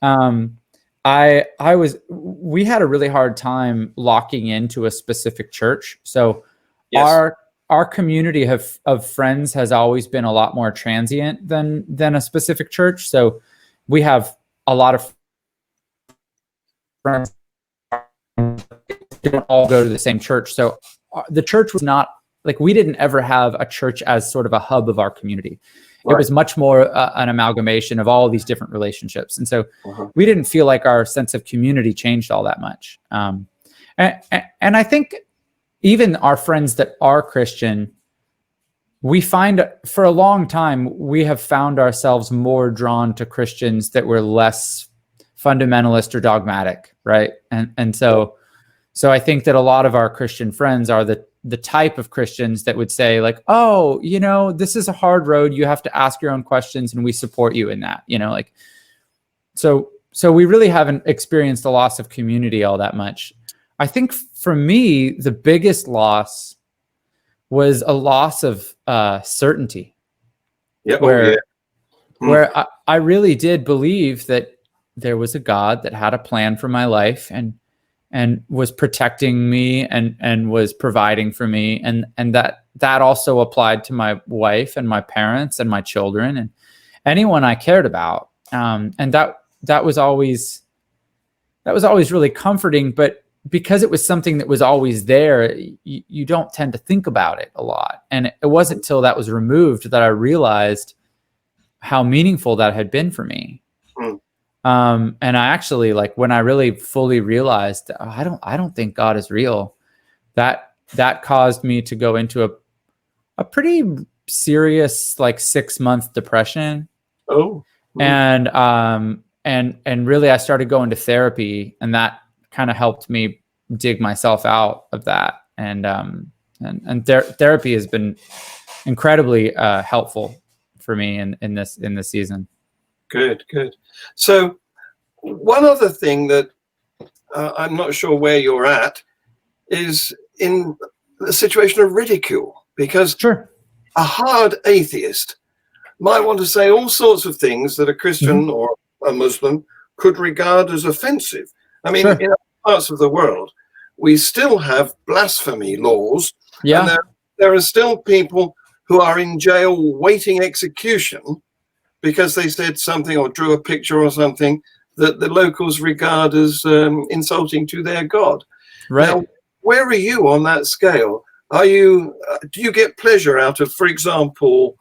We had a really hard time locking into a specific church. So yes. Our community of friends has always been a lot more transient than a specific church. So we have a lot of friends who don't all go to the same church. So the church was not, like, we didn't ever have a church as sort of a hub of our community. Right. It was much more an amalgamation of all these different relationships. And so we didn't feel like our sense of community changed all that much. And I think even our friends that are Christian, we find, for a long time, we have found ourselves more drawn to Christians that were less fundamentalist or dogmatic, right? And so I think that a lot of our Christian friends are the type of Christians that would say, like, oh, this is a hard road. You have to ask your own questions, and we support you in that. So we really haven't experienced a loss of community all that much. I think for me, the biggest loss was a loss of certainty. Yeah. Where I really did believe that there was a God that had a plan for my life and was protecting me and was providing for me. And that also applied to my wife and my parents and my children and anyone I cared about. And that was always really comforting, but because it was something that was always there, you don't tend to think about it a lot. And it wasn't until that was removed that I realized how meaningful that had been for me. And I actually, like, when I really fully realized I don't think God is real, that caused me to go into a pretty serious, like 6-month depression. Oh. And really I started going to therapy, and that kind of helped me dig myself out of that. And therapy has been incredibly helpful for me in this season. Good. So one other thing that I'm not sure where you're at is in the situation of ridicule, because Sure. a hard atheist might want to say all sorts of things that a Christian or a Muslim could regard as offensive. I mean, Sure. in other parts of the world, we still have blasphemy laws. Yeah. And there are still people who are in jail waiting execution because they said something or drew a picture or something that the locals regard as insulting to their God. Right. Now, where are you on that scale? Are you do you get pleasure out of, for example,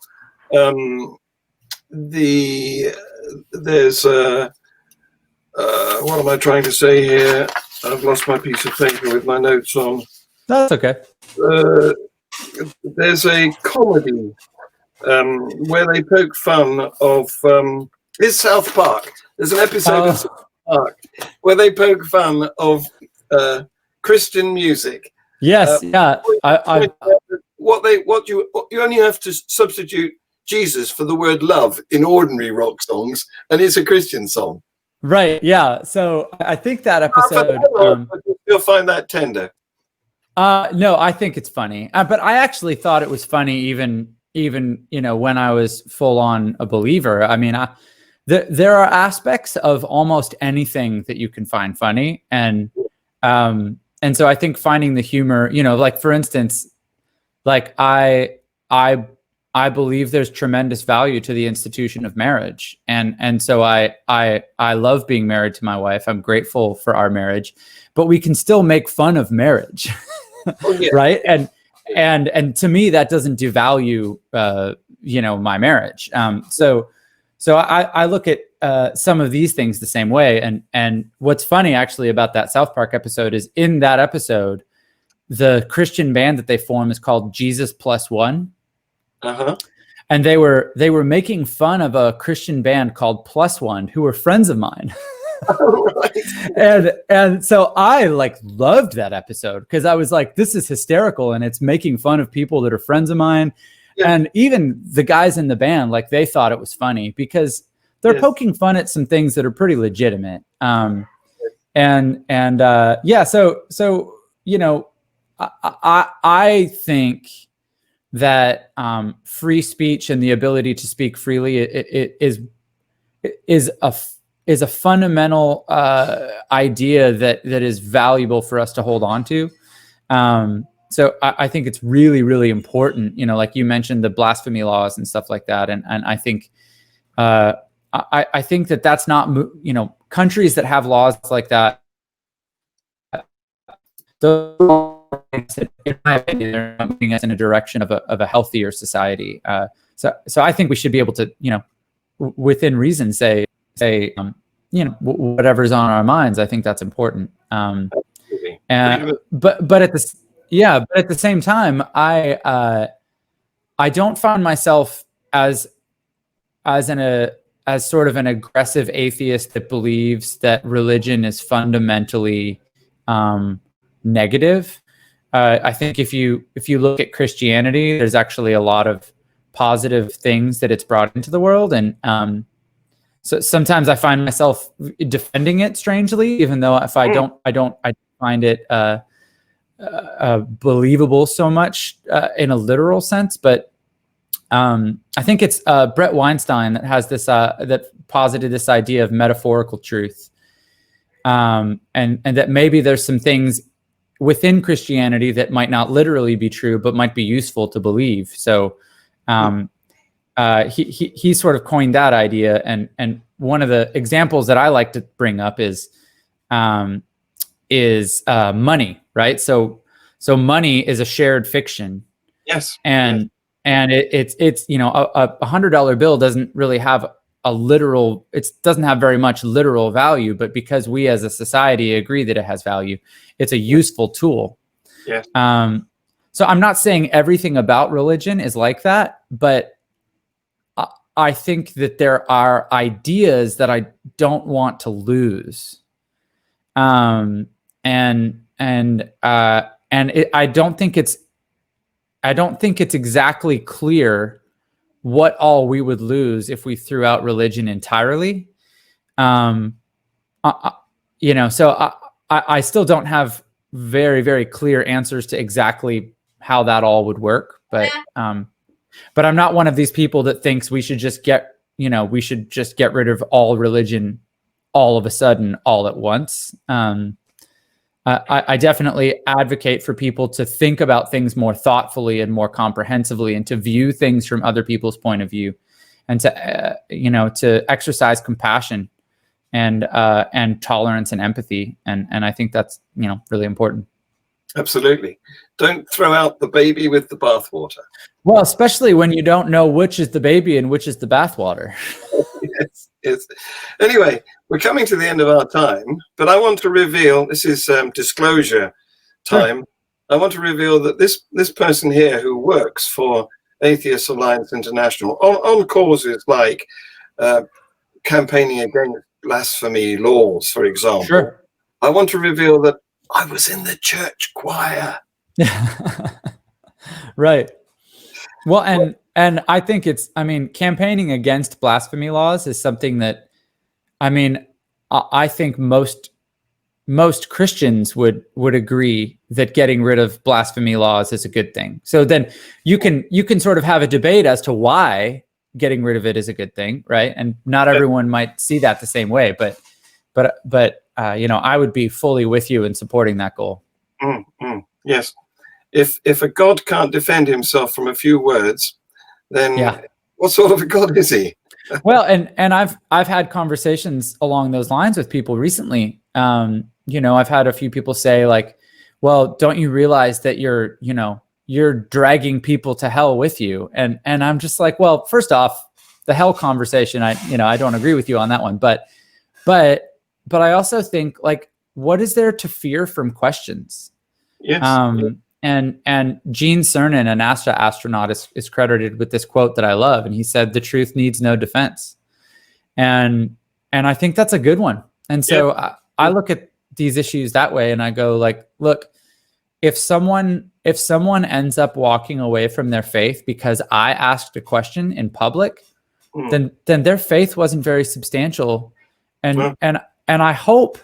there's what am I trying to say here? I've lost my piece of paper with my notes on. That's okay. There's a comedy where they poke fun of it's South Park. There's an episode of South Park where they poke fun of Christian music. Yes. Yeah. You only have to substitute Jesus for the word love in ordinary rock songs, and it's a Christian song. Right. Yeah. So I think that episode. You'll find that tender. No, I think it's funny. But I actually thought it was funny even when I was full on a believer. I mean, there are aspects of almost anything that you can find funny, and so I think finding the humor, like for instance, like I believe there's tremendous value to the institution of marriage, and so I love being married to my wife. I'm grateful for our marriage, but we can still make fun of marriage. Oh, yeah. Right. And to me, that doesn't devalue, my marriage. So I look at some of these things the same way. And what's funny actually about that South Park episode is in that episode, the Christian band that they form is called Jesus Plus One. Uh-huh. And they were making fun of a Christian band called Plus One, who were friends of mine. Right. And so I loved that episode because I was like, this is hysterical, and it's making fun of people that are friends of mine. Yeah. And even the guys in the band, they thought it was funny because they're poking fun at some things that are pretty legitimate. So I think that free speech and the ability to speak freely is a fundamental idea that is valuable for us to hold on to. So I think it's really, really important, like you mentioned, the blasphemy laws and stuff like that. And I think I think that's not, countries that have laws like that, in my opinion, they're moving us in a direction of a healthier society. So I think we should be able to, within reason, say, whatever's on our minds. I think that's important. But at the same time, I don't find myself as sort of an aggressive atheist that believes that religion is fundamentally negative. I think if you look at Christianity, there's actually a lot of positive things that it's brought into the world, and so sometimes I find myself defending it strangely, even though if I find it believable so much in a literal sense. But I think it's Brett Weinstein that has this that posited this idea of metaphorical truth, and that maybe there's some things within Christianity that might not literally be true, but might be useful to believe. So he sort of coined that idea, and one of the examples that I like to bring up is money, right? So money is a shared fiction. Yes. And it's a $100 bill doesn't really have it doesn't have very much literal value, but because we as a society agree that it has value, it's a useful tool. Yeah. So I'm not saying everything about religion is like that, but I think that there are ideas that I don't want to lose. And I don't think it's exactly clear what all we would lose if we threw out religion entirely. So I still don't have very, very clear answers to exactly how that all would work, but I'm not one of these people that thinks we should just get rid of all religion all of a sudden, all at once. I definitely advocate for people to think about things more thoughtfully and more comprehensively, and to view things from other people's point of view, and to exercise compassion and tolerance and empathy. And I think that's, really important. Absolutely. Don't throw out the baby with the bathwater. Well, especially when you don't know which is the baby and which is the bathwater. Yes. Anyway, we're coming to the end of our time, but I want to reveal, this is disclosure time. Sure. I want to reveal that this person here who works for Atheist Alliance International on causes like campaigning against blasphemy laws, for example. Sure. I want to reveal that I was in the church choir. Right. Well, and I think campaigning against blasphemy laws is something that, I think most Christians would agree that getting rid of blasphemy laws is a good thing. So then you can sort of have a debate as to why getting rid of it is a good thing, right? And not everyone might see that the same way, but I would be fully with you in supporting that goal. Yes. If a God can't defend himself from a few words, then what sort of a God is he? Well, and I've had conversations along those lines with people recently. I've had a few people say like, well, don't you realize that you're dragging people to hell with you? And I'm just like, well, first off, the hell conversation, I don't agree with you on that one, but I also think, like, what is there to fear from questions? Yes. And Gene Cernan, a NASA astronaut, is credited with this quote that I love. And he said, "The truth needs no defense." And I think that's a good one. And so I look at these issues that way, and I go like, look, if someone ends up walking away from their faith because I asked a question in public, then their faith wasn't very substantial. And I hope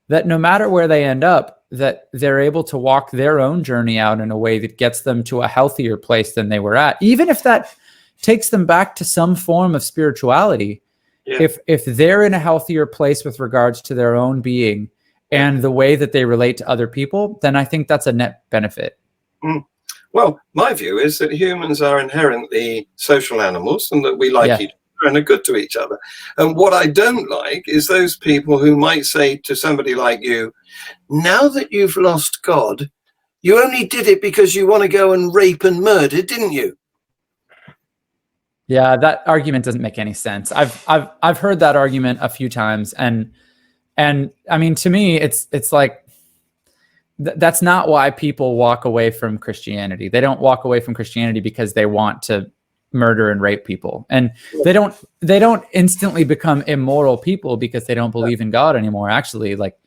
that no matter where they end up, that they're able to walk their own journey out in a way that gets them to a healthier place than they were at, even if that takes them back to some form of spirituality. Yeah. If they're in a healthier place with regards to their own being and the way that they relate to other people, then I think that's a net benefit. Well, my view is that humans are inherently social animals, and that we like each other and are good to each other. And what I don't like is those people who might say to somebody like you, now that you've lost God, you only did it because you want to go and rape and murder, didn't you? Yeah, that argument doesn't make any sense. I've heard that argument a few times, and I mean, to me, it's like that's not why people walk away from Christianity. They don't walk away from Christianity because they want to murder and rape people, and they don't instantly become immoral people because they don't believe in God anymore. Actually, like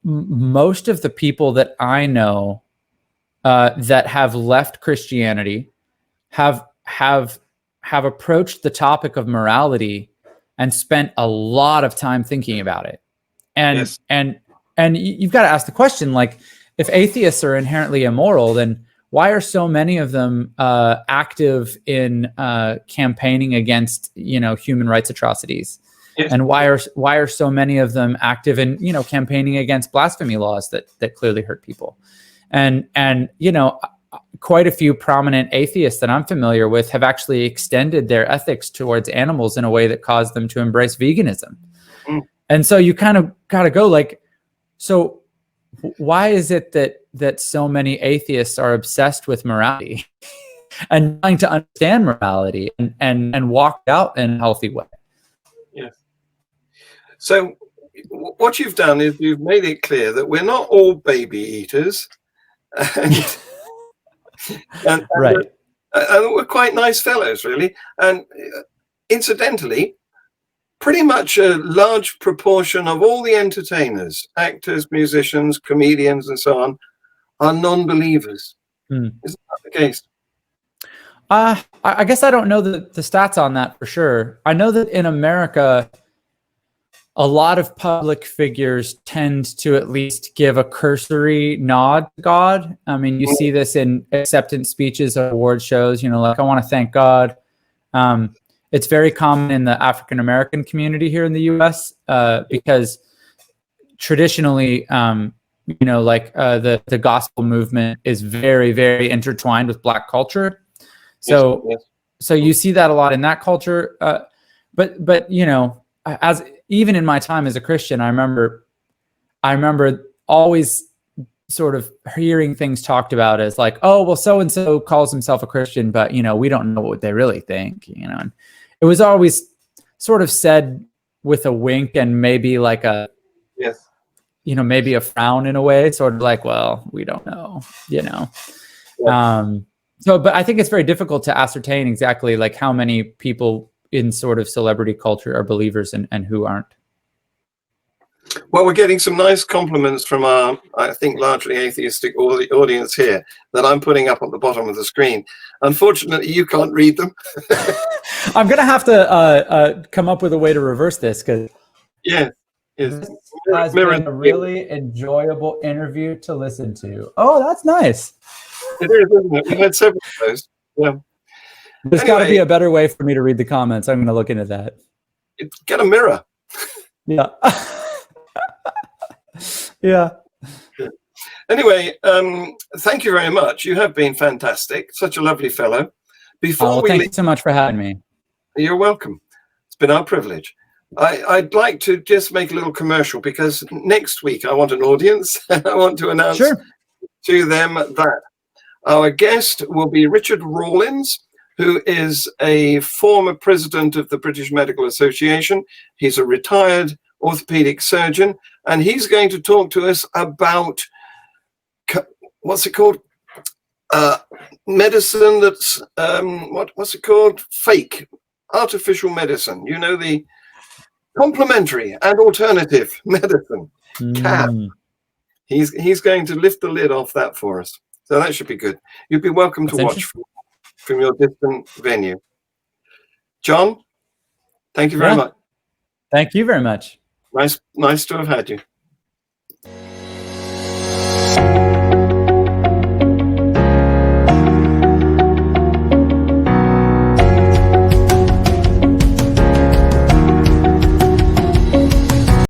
most of the people that I know that have left Christianity have approached the topic of morality and spent a lot of time thinking about it. And and you've got to ask the question, like, if atheists are inherently immoral, then why are so many of them active in campaigning against, human rights atrocities? Yes. And why are so many of them active in, campaigning against blasphemy laws that clearly hurt people? And quite a few prominent atheists that I'm familiar with have actually extended their ethics towards animals in a way that caused them to embrace veganism. And so you kind of got to go like, so why is it that so many atheists are obsessed with morality and trying to understand morality and walk out in a healthy way? Yes. So what you've done is you've made it clear that we're not all baby eaters, and, and Right. were quite nice fellows, really. And incidentally, pretty much a large proportion of all the entertainers, actors, musicians, comedians, and so on, are non-believers. Isn't that the case? I guess I don't know the stats on that for sure. I know that in America, a lot of public figures tend to at least give a cursory nod to God. I mean, you see this in acceptance speeches, award shows, like, I want to thank God. It's very common in the African American community here in the US because traditionally, the gospel movement is very, very intertwined with Black culture. So, Yes. so you see that a lot in that culture. But as even in my time as a Christian, I remember always sort of hearing things talked about as like, oh, well, so-and-so calls himself a Christian, but, we don't know what they really think, and it was always sort of said with a wink and maybe like a, Yes. Maybe a frown in a way, sort of like, well, we don't know, Yeah. But I think it's very difficult to ascertain exactly like how many people in sort of celebrity culture are believers and who aren't. Well, we're getting some nice compliments from our, I think, largely atheistic audience here that I'm putting up at the bottom of the screen. Unfortunately, you can't read them. I'm going to have to come up with a way to reverse this because Yeah. this has been a really enjoyable interview to listen to. Oh, that's nice. It is, isn't it? We've had several of those. Yeah. There's got to be a better way for me to read the comments. I'm going to look into that. Get a mirror. Yeah. Yeah. Anyway, thank you very much. You have been fantastic. Such a lovely fellow. Thank you so much for having me. You're welcome. It's been our privilege. I'd like to just make a little commercial because next week I want an audience. I want to announce to them that our guest will be Richard Rawlins, who is a former president of the British Medical Association. He's a retired orthopedic surgeon, and he's going to talk to us about, what's it called? Medicine that's, what's it called? Fake, artificial medicine. The complementary and alternative medicine, CAP. He's going to lift the lid off that for us. So that should be good. You'd be welcome to watch from your distant venue. John, thank you very much. Thank you very much. Nice to have had you.